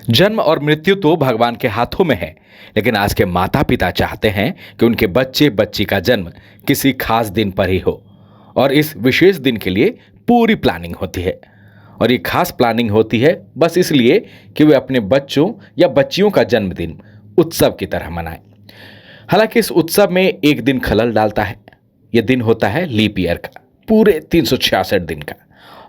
जन्म और मृत्यु तो भगवान के हाथों में है, लेकिन आज के माता पिता चाहते हैं कि उनके बच्चे बच्ची का जन्म किसी खास दिन पर ही हो और इस विशेष दिन के लिए पूरी प्लानिंग होती है। और ये खास प्लानिंग होती है बस इसलिए कि वे अपने बच्चों या बच्चियों का जन्मदिन उत्सव की तरह मनाएं। हालांकि इस उत्सव में एक दिन खलल डालता है। यह दिन होता है लीप ईयर का, पूरे 366 दिन का।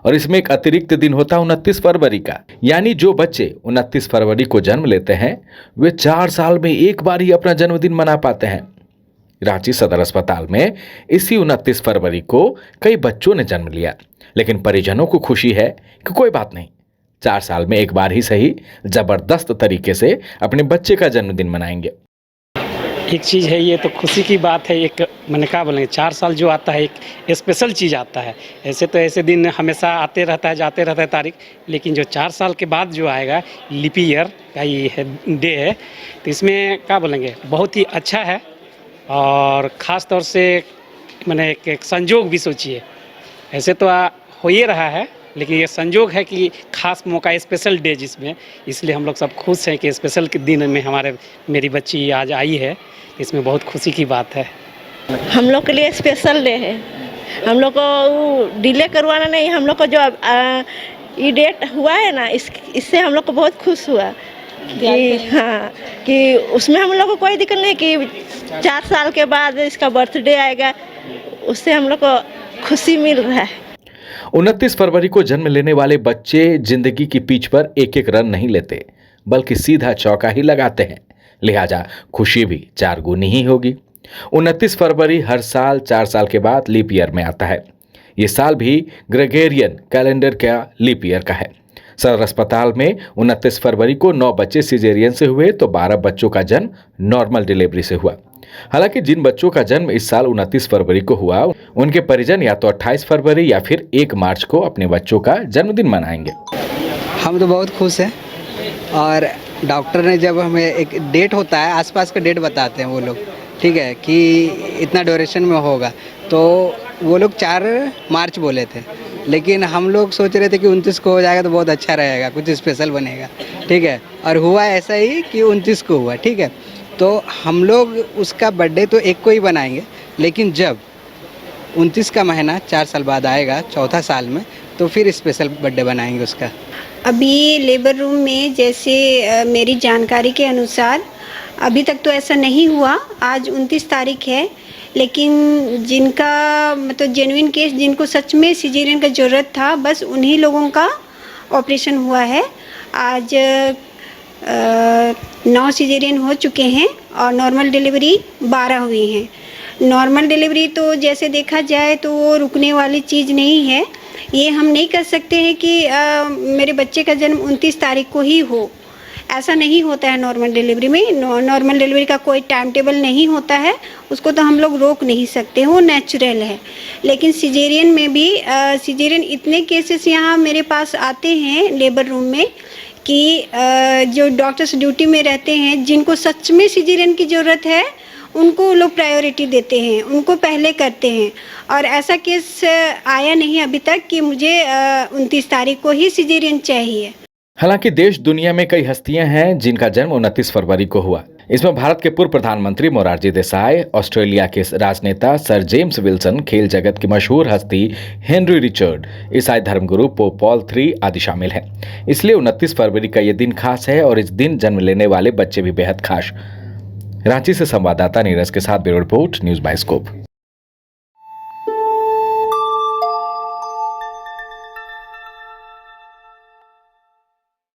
और इसमें एक अतिरिक्त दिन होता है 29 फरवरी का। यानी जो बच्चे 29 फरवरी को जन्म लेते हैं वे 4 साल में एक बार ही अपना जन्मदिन मना पाते हैं। रांची सदर अस्पताल में इसी 29 फरवरी को कई बच्चों ने जन्म लिया, लेकिन परिजनों को खुशी है कि कोई बात नहीं, 4 साल में एक बार ही सही जबरदस्त तरीके से अपने बच्चे का जन्मदिन मनाएंगे। एक चीज़ है, ये तो खुशी की बात है। एक मैंने कहा बोलेंगे 4 साल जो आता है एक स्पेशल चीज़ आता है। ऐसे तो ऐसे दिन हमेशा आते रहता है, जाते रहता है तारीख, लेकिन जो 4 साल के बाद जो आएगा लीप ईयर का ये है डे है, तो इसमें क्या बोलेंगे बहुत ही अच्छा है। और ख़ास तौर से मैंने एक संजोग भी सोचिए, ऐसे तो हो ही रहा है, लेकिन ये संजोग है कि खास मौका स्पेशल डे जिसमें, इसलिए हम लोग सब खुश हैं कि स्पेशल के दिन में मेरी बच्ची आज आई है। इसमें बहुत खुशी की बात है। हम लोग के लिए स्पेशल डे है। हम लोग को डिले करवाना नहीं, हम लोग को जो ये डेट हुआ है ना, इससे हम लोग को बहुत खुश हुआ कि हाँ, कि उसमें हम लोग को कोई दिक्कत नहीं कि 4 साल के बाद इसका बर्थडे आएगा, उससे हम लोग को खुशी मिल रहा है। 29 फरवरी को जन्म लेने वाले बच्चे जिंदगी की पिच पर एक एक रन नहीं लेते, बल्कि सीधा चौका ही लगाते हैं। लिहाजा खुशी भी 4 गुनी ही होगी। 29 फरवरी हर साल 4 साल के बाद लीप ईयर में आता है। ये साल भी ग्रेगोरियन कैलेंडर का लीप ईयर का है। सदर अस्पताल में 29 फरवरी को 9 बच्चे सिजेरियन से हुए तो 12 बच्चों का जन्म नॉर्मल डिलीवरी से हुआ। हालांकि जिन बच्चों का जन्म इस साल 29 फरवरी को हुआ, उनके परिजन या तो 28 फरवरी या फिर 1 मार्च को अपने बच्चों का जन्मदिन मनाएंगे। हम तो बहुत खुश हैं। और डॉक्टर ने जब हमें एक डेट होता है, आसपास का डेट बताते हैं वो लोग, ठीक है, कि इतना ड्यूरेशन में होगा, तो वो लोग 4 मार्च बोले थे, लेकिन हम लोग सोच रहे थे कि 29 को हो जाएगा तो बहुत अच्छा रहेगा, कुछ स्पेशल बनेगा, ठीक है। और हुआ ऐसा ही कि 29 को हुआ, ठीक है। तो हम लोग उसका बर्थडे तो 1 को ही बनाएंगे, लेकिन जब 29 का महीना 4 साल बाद आएगा, चौथा साल में, तो फिर स्पेशल बर्थडे बनाएंगे उसका। अभी लेबर रूम में जैसे मेरी जानकारी के अनुसार अभी तक तो ऐसा नहीं हुआ। आज 29 तारीख है, लेकिन जिनका मतलब जेन्युइन केस, जिनको सच में सिजेरियन का ज़रूरत था, बस उन्हीं लोगों का ऑपरेशन हुआ है। आज 9 सिजेरियन हो चुके हैं और नॉर्मल डिलीवरी 12 हुई हैं। नॉर्मल डिलीवरी तो जैसे देखा जाए तो वो रुकने वाली चीज़ नहीं है। ये हम नहीं कर सकते हैं कि मेरे बच्चे का जन्म 29 तारीख को ही हो, ऐसा नहीं होता है नॉर्मल डिलीवरी में। नॉर्मल डिलीवरी का कोई टाइम टेबल नहीं होता है, उसको तो हम लोग रोक नहीं सकते, वो नेचुरल है। लेकिन सिजेरियन में भी सिजेरियन इतने केसेस यहाँ मेरे पास आते हैं लेबर रूम में कि जो डॉक्टर्स ड्यूटी में रहते हैं, जिनको सच में सिजेरियन की ज़रूरत है, उनको लोग प्रायोरिटी देते हैं, उनको पहले करते हैं। और ऐसा केस आया नहीं अभी तक कि मुझे 29 तारीख को ही सिजेरियन चाहिए। हालांकि देश दुनिया में कई हस्तियां हैं जिनका जन्म 29 फरवरी को हुआ। इसमें भारत के पूर्व प्रधानमंत्री मोरारजी देसाई, ऑस्ट्रेलिया के राजनेता सर जेम्स विल्सन, खेल जगत की मशहूर हस्ती हेनरी रिचर्ड, ईसाई धर्मगुरु पोप पॉल III आदि शामिल हैं। इसलिए 29 फरवरी का ये दिन खास है और इस दिन जन्म लेने वाले बच्चे भी बेहद खास। रांची से संवाददाता नीरज के साथ bureau report, news bye scope.